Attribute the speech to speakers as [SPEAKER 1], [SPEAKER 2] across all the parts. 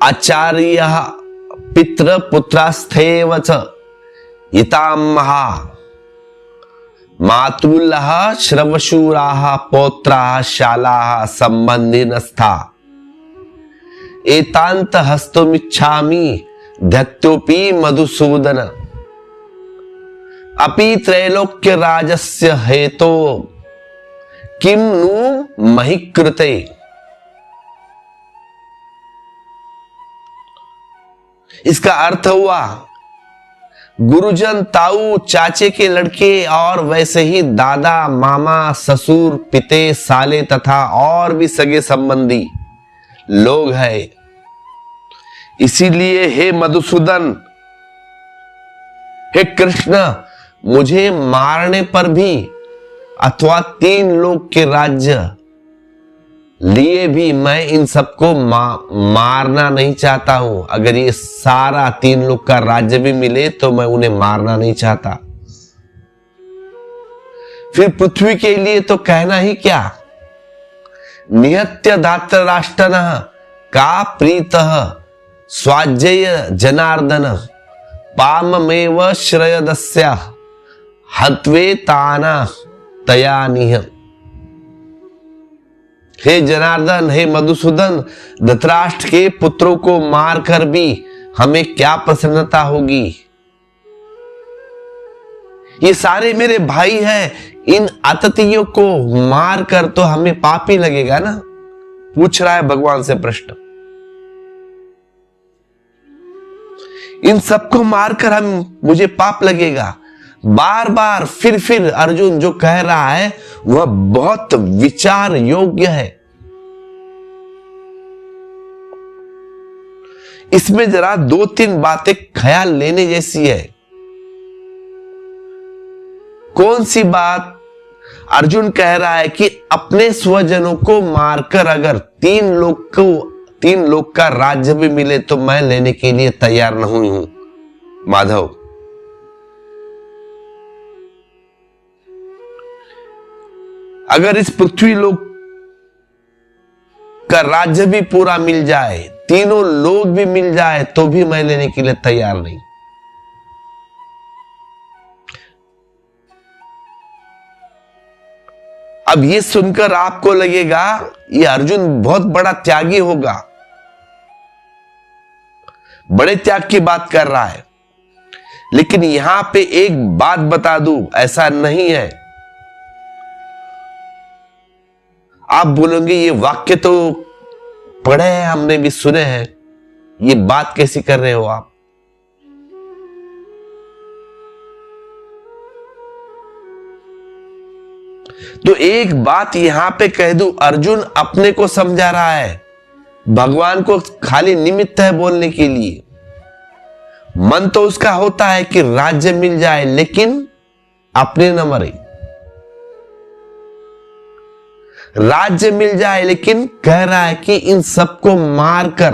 [SPEAKER 1] आचार्यः पितृपुत्रस्थैव च इतामहा मातुलः श्रवशूराः पौत्राः शालाः संबंधिनस्था एतांत हस्तुमिच्छामि धत्योपि मधुसूदन अपि त्रैलोक्य राजस्य हेतो किम नु महि कृते। इसका अर्थ हुआ, गुरुजन, ताऊ, चाचे के लड़के और वैसे ही दादा, मामा, ससुर, पिते, साले तथा और भी सगे संबंधी लोग हैं। इसीलिए हे मधुसूदन, हे कृष्ण, मुझे मारने पर भी अथवा 3 लोक के राज्य लिए भी मैं इन सबको मारना नहीं चाहता हूं। अगर ये सारा 3 लोक का राज्य भी मिले तो मैं उन्हें मारना नहीं चाहता। फिर पृथ्वी के लिए तो कहना ही क्या। निहत्य धातराष्ट्रनः का प्रीतः स्वाज्यय जनार्दन पाममेव श्रयदस्य हत्वे ताना तयानिह। हे जनार्दन, हे मधुसूदन, धृतराष्ट्र के पुत्रों को मारकर भी हमें क्या प्रसन्नता होगी। ये सारे मेरे भाई हैं, इन आततियों को मारकर तो हमें पाप ही लगेगा ना। पूछ रहा है भगवान से प्रश्न। इन सबको मारकर मुझे पाप लगेगा। बार बार फिर अर्जुन जो कह रहा है वह बहुत विचार योग्य है। इसमें जरा 2-3 बातें ख्याल लेने जैसी है। कौन सी बात? अर्जुन कह रहा है कि अपने स्वजनों को मारकर अगर 3 लोक का राज्य भी मिले तो मैं लेने के लिए तैयार नहीं हूं। माधव, अगर इस पृथ्वी लोक का राज्य भी पूरा मिल जाए, 3 लोक भी मिल जाए तो भी मैं लेने के लिए तैयार नहीं। अब ये सुनकर आपको लगेगा ये अर्जुन बहुत बड़ा त्यागी होगा, बड़े त्याग की बात कर रहा है। लेकिन यहां पे एक बात बता दूं, ऐसा नहीं है। आप बोलोगे ये वाक्य तो पढ़े हैं, हमने भी सुने हैं, ये बात कैसी कर रहे हो आप? तो एक बात यहां पे कह दूं, अर्जुन अपने को समझा रहा है, भगवान को खाली निमित्त है बोलने के लिए। मन तो उसका होता है कि राज्य मिल जाए, लेकिन अपने न मरे। राज्य मिल जाए, लेकिन कह रहा है कि इन सबको मारकर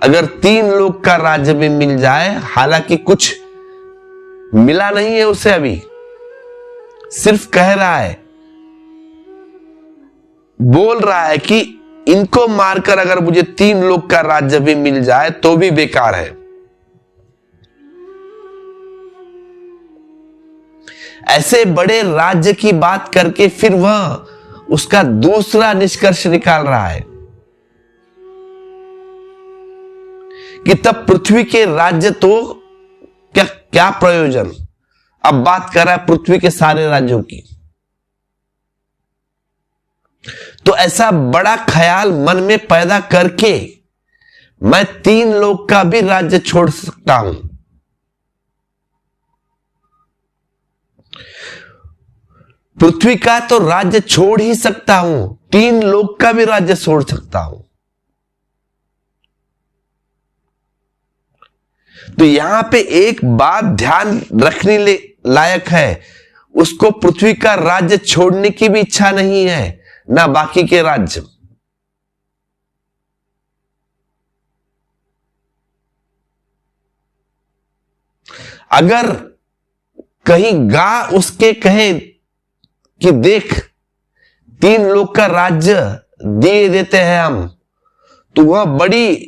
[SPEAKER 1] अगर 3 लोक का राज्य भी मिल जाए, हालांकि कुछ मिला नहीं है उसे अभी, सिर्फ कह रहा है, बोल रहा है कि इनको मारकर अगर मुझे 3 लोक का राज्य भी मिल जाए तो भी बेकार है। ऐसे बड़े राज्य की बात करके फिर वह उसका दूसरा निष्कर्ष निकाल रहा है कि तब पृथ्वी के राज्य तो क्या प्रयोजन। अब बात कर रहा है पृथ्वी के सारे राज्यों की। तो ऐसा बड़ा ख्याल मन में पैदा करके मैं 3 लोक का भी राज्य छोड़ सकता हूं। पृथ्वी का तो राज्य छोड़ ही सकता हूं, 3 लोक का भी राज्य छोड़ सकता हूं। तो यहां पे एक बात ध्यान रखने लायक है, उसको पृथ्वी का राज्य छोड़ने की भी इच्छा नहीं है, ना बाकी के राज्य। अगर कहीं गा उसके कहे कि देख 3 लोग का राज्य दे देते हैं हम, तो वह बड़ी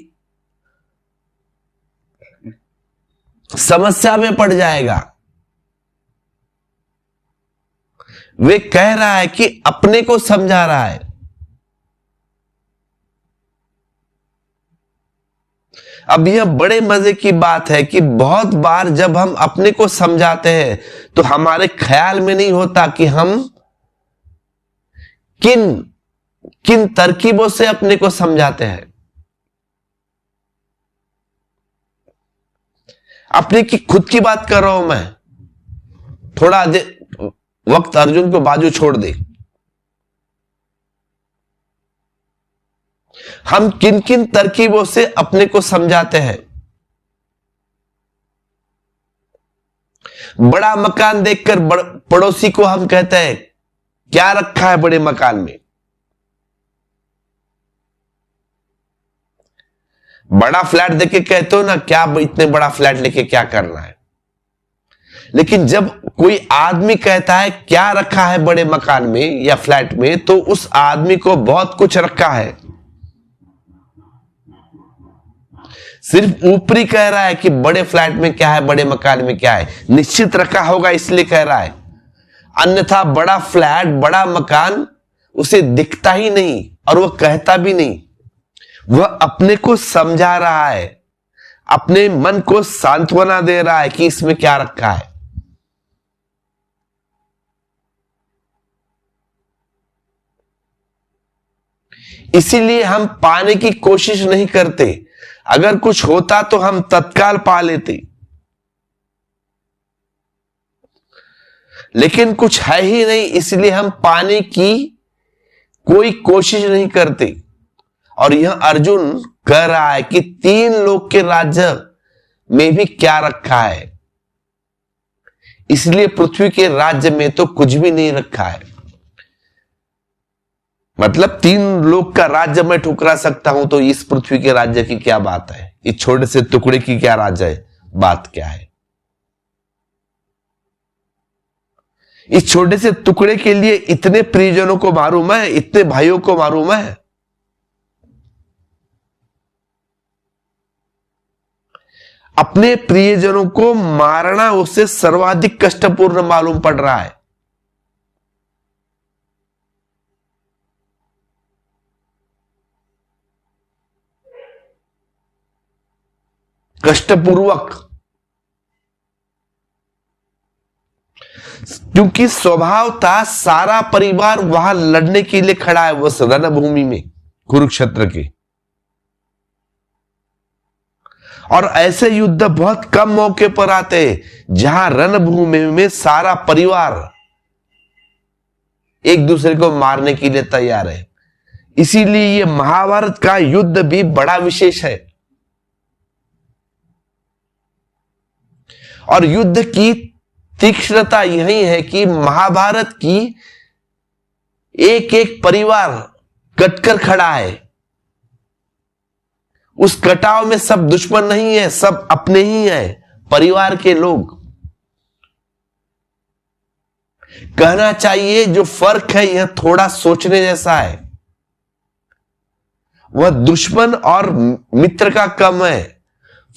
[SPEAKER 1] समस्या में पड़ जाएगा। वे कह रहा है कि अपने को समझा रहा है। अब यह बड़े मजे की बात है कि बहुत बार जब हम अपने को समझाते हैं तो हमारे ख्याल में नहीं होता कि हम किन किन तरकीबों से अपने को समझाते हैं। अपने की खुद की बात कर रहा हूं मैं, थोड़ा वक्त अर्जुन को बाजू छोड़ दे। हम किन किन तरकीबों से अपने को समझाते हैं। बड़ा मकान देखकर पड़ोसी को हम कहते हैं क्या रखा है बड़े मकान में। बड़ा फ्लैट देके कहते हो ना, क्या इतने बड़ा फ्लैट लेके क्या करना है। लेकिन जब कोई आदमी कहता है क्या रखा है बड़े मकान में या फ्लैट में, तो उस आदमी को बहुत कुछ रखा है। सिर्फ ऊपरी कह रहा है कि बड़े फ्लैट में क्या है, बड़े मकान में क्या है, निश्चित रखा होगा इसलिए कह रहा है। अन्यथा बड़ा फ्लैट बड़ा मकान उसे दिखता ही नहीं और वह कहता भी नहीं। वह अपने को समझा रहा है, अपने मन को सांत्वना दे रहा है कि इसमें क्या रखा है। इसीलिए हम पाने की कोशिश नहीं करते। अगर कुछ होता तो हम तत्काल पा लेते, लेकिन कुछ है ही नहीं, इसलिए हम पाने की कोई कोशिश नहीं करते। और यह अर्जुन कह रहा है कि 3 लोग के राज्य में भी क्या रखा है, इसलिए पृथ्वी के राज्य में तो कुछ भी नहीं रखा है। मतलब 3 लोग का राज्य मैं ठुकरा सकता हूं, तो इस पृथ्वी के राज्य की क्या बात है, इस छोटे से टुकड़े की क्या राज्य है, बात क्या है। इस छोटे से टुकड़े के लिए इतने प्रियजनों को मारूं मैं, इतने भाइयों को मारूं मैं। अपने प्रियजनों को मारना उससे सर्वाधिक कष्टपूर्ण मालूम पड़ रहा है। कष्टपूर्वक, क्योंकि स्वभावतः सारा परिवार वहां लड़ने के लिए खड़ा है, उस रणभूमि में कुरुक्षेत्र की। और ऐसे युद्ध बहुत कम मौके पर आते हैं जहां रणभूमि में सारा परिवार एक दूसरे को मारने के लिए तैयार है। इसीलिए ये महाभारत का युद्ध भी बड़ा विशेष है। और युद्ध की तीक्ष्णता यही है कि महाभारत की एक एक परिवार कटकर खड़ा है। उस कटाव में सब दुश्मन नहीं है, सब अपने ही हैं, परिवार के लोग। कहना चाहिए जो फर्क है यह थोड़ा सोचने जैसा है। वह दुश्मन और मित्र का कम है,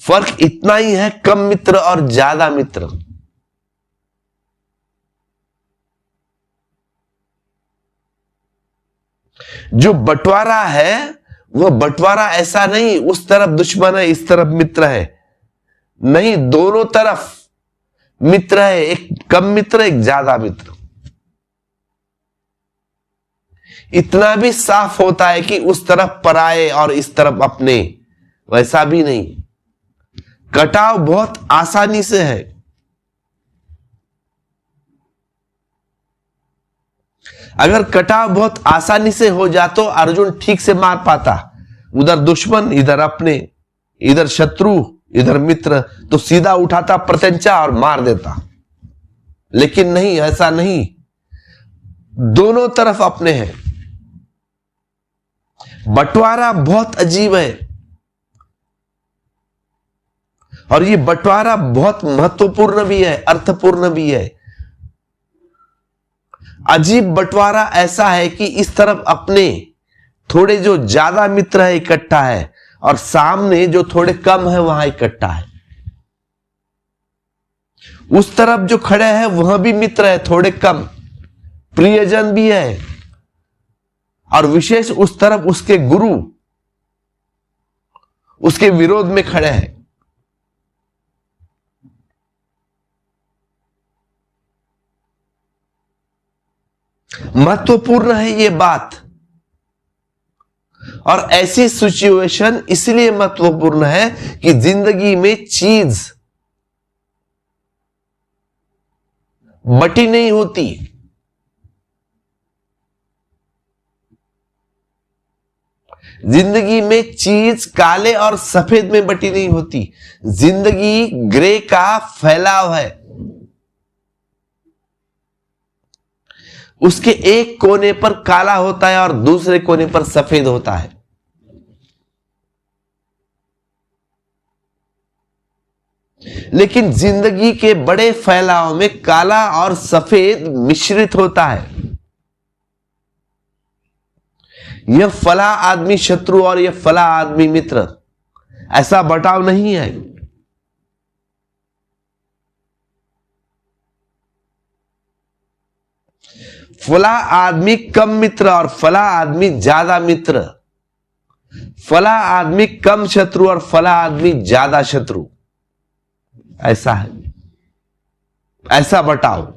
[SPEAKER 1] फर्क इतना ही है, कम मित्र और ज्यादा मित्र। जो बंटवारा है वह बंटवारा ऐसा नहीं उस तरफ दुश्मन है इस तरफ मित्र है, नहीं, दोनों तरफ मित्र है, एक कम मित्र एक ज्यादा मित्र। इतना भी साफ होता है कि उस तरफ पराये और इस तरफ अपने, वैसा भी नहीं। कटाव बहुत आसानी से है। अगर कटाव बहुत आसानी से हो जाता तो अर्जुन ठीक से मार पाता। उधर दुश्मन, इधर अपने, इधर शत्रु, इधर मित्र, तो सीधा उठाता प्रत्यंचा और मार देता। लेकिन नहीं, ऐसा नहीं, दोनों तरफ अपने हैं। बंटवारा बहुत अजीब है। और ये बंटवारा बहुत महत्वपूर्ण भी है, अर्थपूर्ण भी है। अजीब बंटवारा ऐसा है कि इस तरफ अपने थोड़े जो ज्यादा मित्र है इकट्ठा है, और सामने जो थोड़े कम है वहां इकट्ठा है। उस तरफ जो खड़े हैं वह भी मित्र है, थोड़े कम प्रियजन भी है, और विशेष उस तरफ उसके गुरु उसके विरोध में खड़े हैं। महत्वपूर्ण है ये बात, और ऐसी सिचुएशन इसलिए महत्वपूर्ण है कि जिंदगी में चीज बटी नहीं होती। जिंदगी में चीज काले और सफेद में बटी नहीं होती। जिंदगी ग्रे का फैलाव है। उसके एक कोने पर काला होता है और दूसरे कोने पर सफेद होता है। लेकिन जिंदगी के बड़े फैलाव में काला और सफेद मिश्रित होता है। यह फला आदमी शत्रु और यह फला आदमी मित्र, ऐसा बटाव नहीं है। फला आदमी कम मित्र और फला आदमी ज्यादा मित्र, फला आदमी कम शत्रु और फला आदमी ज्यादा शत्रु, ऐसा है, ऐसा बटाव।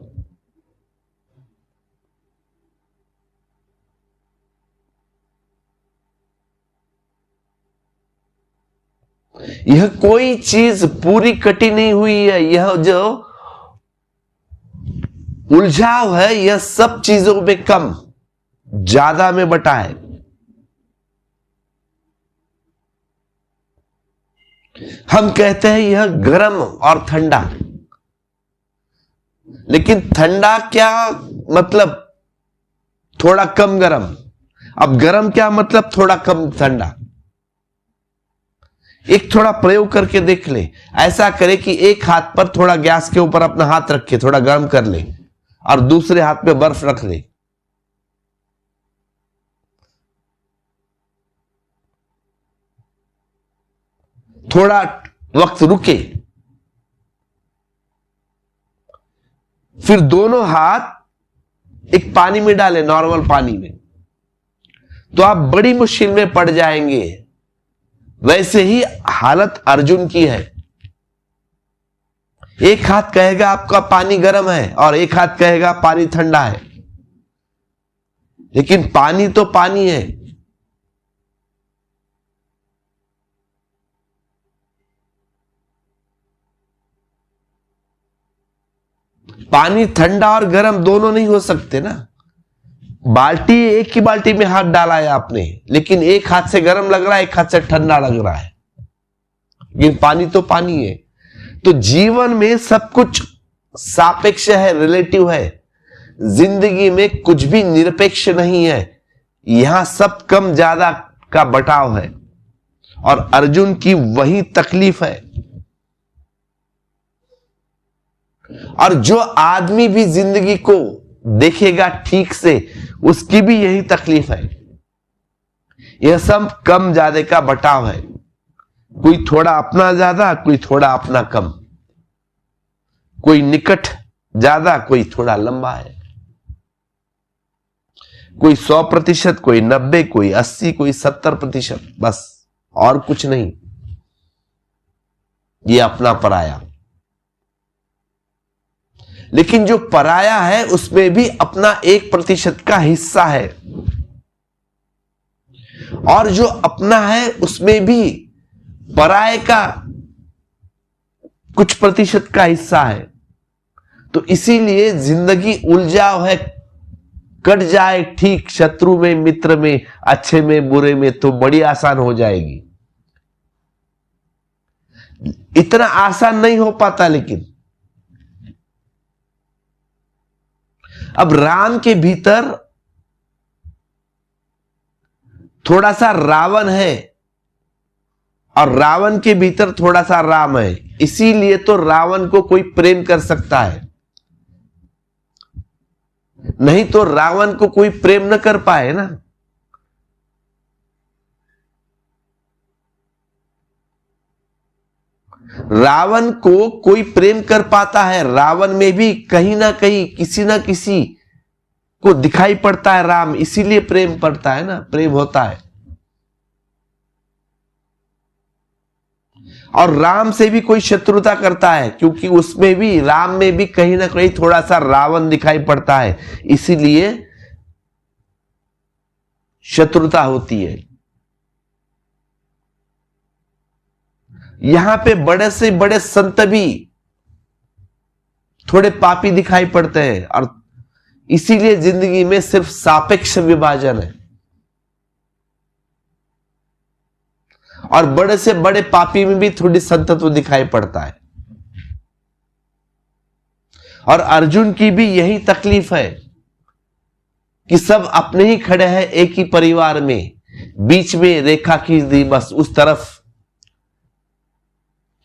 [SPEAKER 1] यह कोई चीज पूरी कटी नहीं हुई है। यह जो उलझाव है यह सब चीजों में कम ज्यादा में बटा है। हम कहते हैं यह गर्म और ठंडा, लेकिन ठंडा क्या मतलब? थोड़ा कम गर्म। अब गर्म क्या मतलब? थोड़ा कम ठंडा। एक थोड़ा प्रयोग करके देख ले। ऐसा करे कि एक हाथ पर थोड़ा गैस के ऊपर अपना हाथ रखे, थोड़ा गर्म कर ले, और दूसरे हाथ पे बर्फ रख ले। थोड़ा वक्त रुके, फिर दोनों हाथ एक पानी में डाले, नॉर्मल पानी में, तो आप बड़ी मुश्किल में पड़ जाएंगे। वैसे ही हालत अर्जुन की है। एक हाथ कहेगा आपका पानी गर्म है और एक हाथ कहेगा पानी ठंडा है, लेकिन पानी तो पानी है। पानी ठंडा और गर्म दोनों नहीं हो सकते ना। बाल्टी, एक ही बाल्टी में हाथ डाला है आपने, लेकिन एक हाथ से गर्म लग रहा है, एक हाथ से ठंडा लग रहा है, लेकिन पानी तो पानी है। तो जीवन में सब कुछ सापेक्ष है, रिलेटिव है। जिंदगी में कुछ भी निरपेक्ष नहीं है। यहां सब कम ज्यादा का बटाव है, और अर्जुन की वही तकलीफ है। और जो आदमी भी जिंदगी को देखेगा ठीक से, उसकी भी यही तकलीफ है। यह सब कम ज्यादा का बटाव है। कोई थोड़ा अपना ज्यादा, कोई थोड़ा अपना कम, कोई निकट ज्यादा, कोई थोड़ा लंबा है, कोई 100%, कोई 90%, कोई 80%, कोई 70%, बस, और कुछ नहीं। ये अपना पराया। लेकिन जो पराया है उसमें भी अपना 1% का हिस्सा है, और जो अपना है उसमें भी पराये का कुछ प्रतिशत का हिस्सा है। तो इसीलिए जिंदगी उलझाव है। कट जाए ठीक, शत्रु में, मित्र में, अच्छे में, बुरे में, तो बड़ी आसान हो जाएगी। इतना आसान नहीं हो पाता। लेकिन अब राम के भीतर थोड़ा सा रावण है और रावण के भीतर थोड़ा सा राम है, इसीलिए तो रावण को कोई प्रेम कर सकता है, नहीं तो रावण को कोई प्रेम न कर पाए ना। रावण को कोई प्रेम कर पाता है, रावण में भी कहीं ना कहीं किसी ना किसी को दिखाई पड़ता है राम, इसीलिए प्रेम पड़ता है ना, प्रेम होता है। और राम से भी कोई शत्रुता करता है, क्योंकि उसमें भी, राम में भी कहीं ना कहीं थोड़ा सा रावण दिखाई पड़ता है, इसीलिए शत्रुता होती है। यहां पे बड़े से बड़े संत भी थोड़े पापी दिखाई पड़ते हैं, और इसीलिए जिंदगी में सिर्फ सापेक्ष विभाजन है। और बड़े से बड़े पापी में भी थोड़ी संतत्व दिखाई पड़ता है। और अर्जुन की भी यही तकलीफ है कि सब अपने ही खड़े हैं एक ही परिवार में, बीच में रेखा खींच दी बस, उस तरफ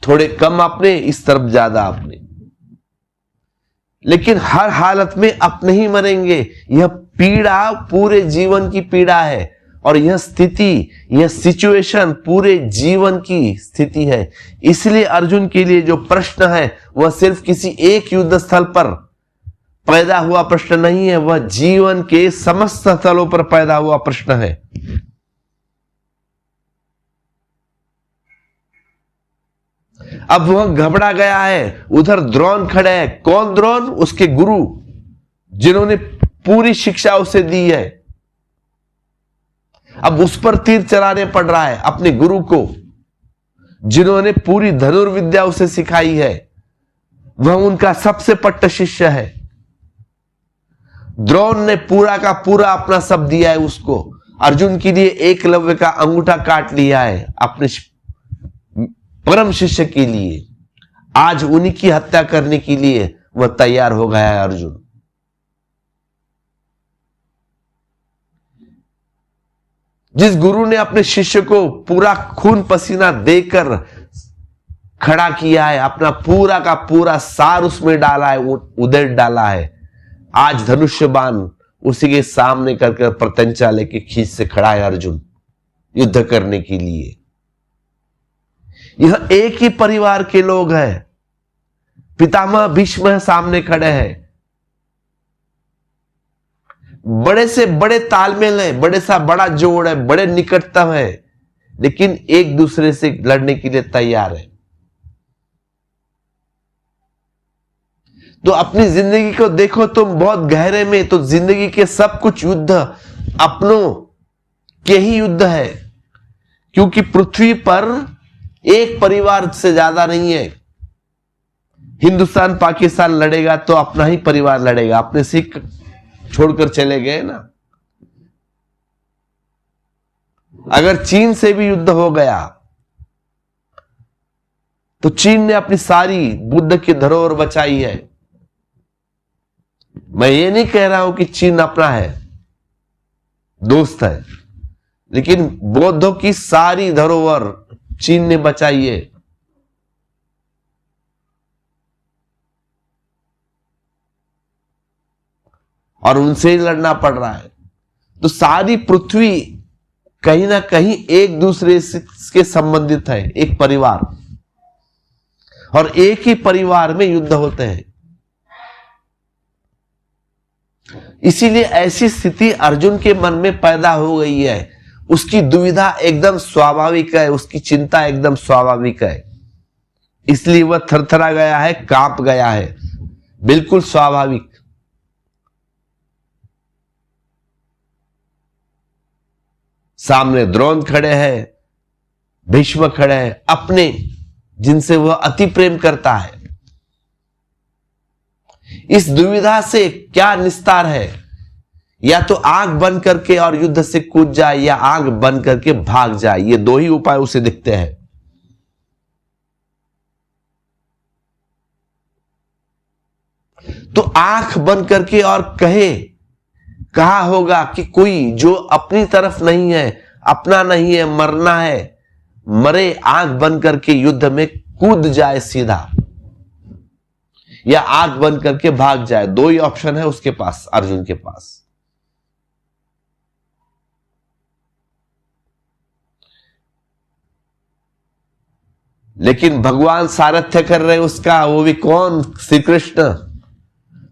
[SPEAKER 1] थोड़े कम अपने, इस तरफ ज्यादा अपने, लेकिन हर हालत में अपने ही मरेंगे। यह पीड़ा पूरे जीवन की पीड़ा है, और यह स्थिति, यह सिचुएशन पूरे जीवन की स्थिति है। इसलिए अर्जुन के लिए जो प्रश्न है वह सिर्फ किसी एक युद्ध स्थल पर पैदा हुआ प्रश्न नहीं है, वह जीवन के समस्त स्थलों पर पैदा हुआ प्रश्न है। अब वह घबरा गया है, उधर द्रोण खड़े हैं। कौन द्रोण? उसके गुरु, जिन्होंने पूरी शिक्षा उसे दी है। अब उस पर तीर चलाने पड़ रहा है, अपने गुरु को, जिन्होंने पूरी धनुर्विद्या उसे सिखाई है। वह उनका सबसे पट्ट शिष्य है। द्रोण ने पूरा का पूरा अपना सब दिया है उसको। अर्जुन के लिए एकलव्य का अंगूठा काट लिया है अपने परम शिष्य के लिए। आज उन्हीं की हत्या करने के लिए वह तैयार हो गया है अर्जुन। जिस गुरु ने अपने शिष्य को पूरा खून पसीना देकर खड़ा किया है, अपना पूरा का पूरा सार उसमें डाला है, उधेड़ डाला है, आज धनुष्य बाण उसी के सामने कर प्रत्यंचा लेके खींच से खड़ा है अर्जुन युद्ध करने के लिए। यह एक ही परिवार के लोग हैं। पितामह भीष्म सामने खड़े हैं। बड़े से बड़े तालमेल है, बड़े सा बड़ा जोड़ है, बड़े निकटतम है, लेकिन एक दूसरे से लड़ने के लिए तैयार है। तो अपनी जिंदगी को देखो तुम बहुत गहरे में, तो जिंदगी के सब कुछ युद्ध अपनों के ही युद्ध है, क्योंकि पृथ्वी पर एक परिवार से ज्यादा नहीं है। हिंदुस्तान पाकिस्तान लड़ेगा तो अपना ही परिवार लड़ेगा, अपने सिख छोड़कर चले गए ना। अगर चीन से भी युद्ध हो गया तो चीन ने अपनी सारी बुद्ध की धरोहर बचाई है। मैं ये नहीं कह रहा हूं कि चीन अपना है, दोस्त है, लेकिन बौद्धों की सारी धरोहर चीन ने बचाई है। और उनसे ही लड़ना पड़ रहा है। तो सारी पृथ्वी कहीं ना कहीं एक दूसरे से संबंधित है, एक परिवार, और एक ही परिवार में युद्ध होते हैं। इसीलिए ऐसी स्थिति अर्जुन के मन में पैदा हो गई है। उसकी दुविधा एकदम स्वाभाविक है, उसकी चिंता एकदम स्वाभाविक है, इसलिए वह थरथरा गया है, कांप गया है, बिल्कुल स्वाभाविक। सामने द्रोण खड़े हैं, भीष्म खड़े हैं, अपने जिनसे वह अति प्रेम करता है। इस दुविधा से क्या निस्तार है? या तो आंख बंद करके और युद्ध से कूद जाए, या आंख बंद करके भाग जाए। ये दो ही उपाय उसे दिखते हैं। तो आंख बंद करके और कहा होगा कि कोई जो अपनी तरफ नहीं है, अपना नहीं है, मरना है, मरे आंख बंद करके युद्ध में कूद जाए सीधा, या आंख बंद करके भाग जाए। दो ही ऑप्शन है उसके पास, अर्जुन के पास। लेकिन भगवान सारथ्य कर रहे उसका, वो भी कौन? श्री कृष्ण।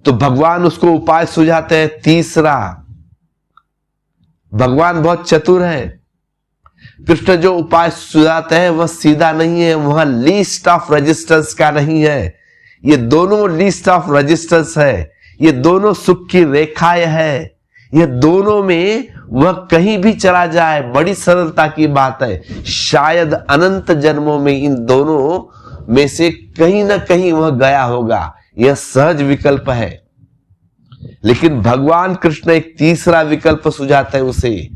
[SPEAKER 1] तो भगवान उसको उपाय सुझाते हैं तीसरा। भगवान बहुत चतुर है। कृष्ण जो उपाय सुझाते हैं वह सीधा नहीं है, वह लीस्ट ऑफ रेजिस्टेंस का नहीं है। ये दोनों लीस्ट ऑफ रेजिस्टेंस है, ये दोनों सुख की रेखाएं है, ये दोनों में वह कहीं भी चला जाए, बड़ी सरलता की बात है। शायद अनंत जन्मों में इन दोनों में से कहीं ना कहीं वह गया होगा, यह सहज विकल्प है। लेकिन भगवान कृष्ण एक तीसरा विकल्प सुझाते हैं उसे,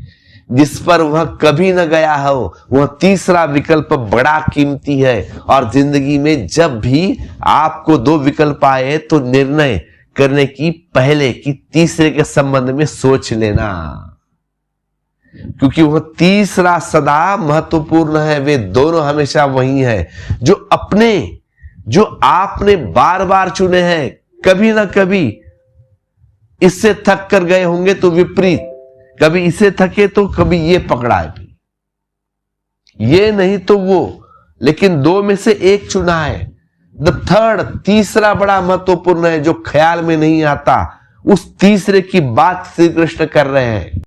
[SPEAKER 1] जिस पर वह कभी न गया हो। वह तीसरा विकल्प बड़ा कीमती है। और जिंदगी में जब भी आपको दो विकल्प आए तो निर्णय करने की पहले कि तीसरे के संबंध में सोच लेना, क्योंकि वह तीसरा सदा महत्वपूर्ण है। वे दोनों हमेशा वही है जो आपने बार बार चुने हैं। कभी ना कभी इससे थक कर गए होंगे तो विपरीत, कभी इसे थके तो कभी ये पकड़ा है, ये नहीं तो वो, लेकिन दो में से एक चुना है। द थर्ड, तीसरा बड़ा महत्वपूर्ण है जो ख्याल में नहीं आता। उस तीसरे की बात श्री कृष्ण कर रहे हैं।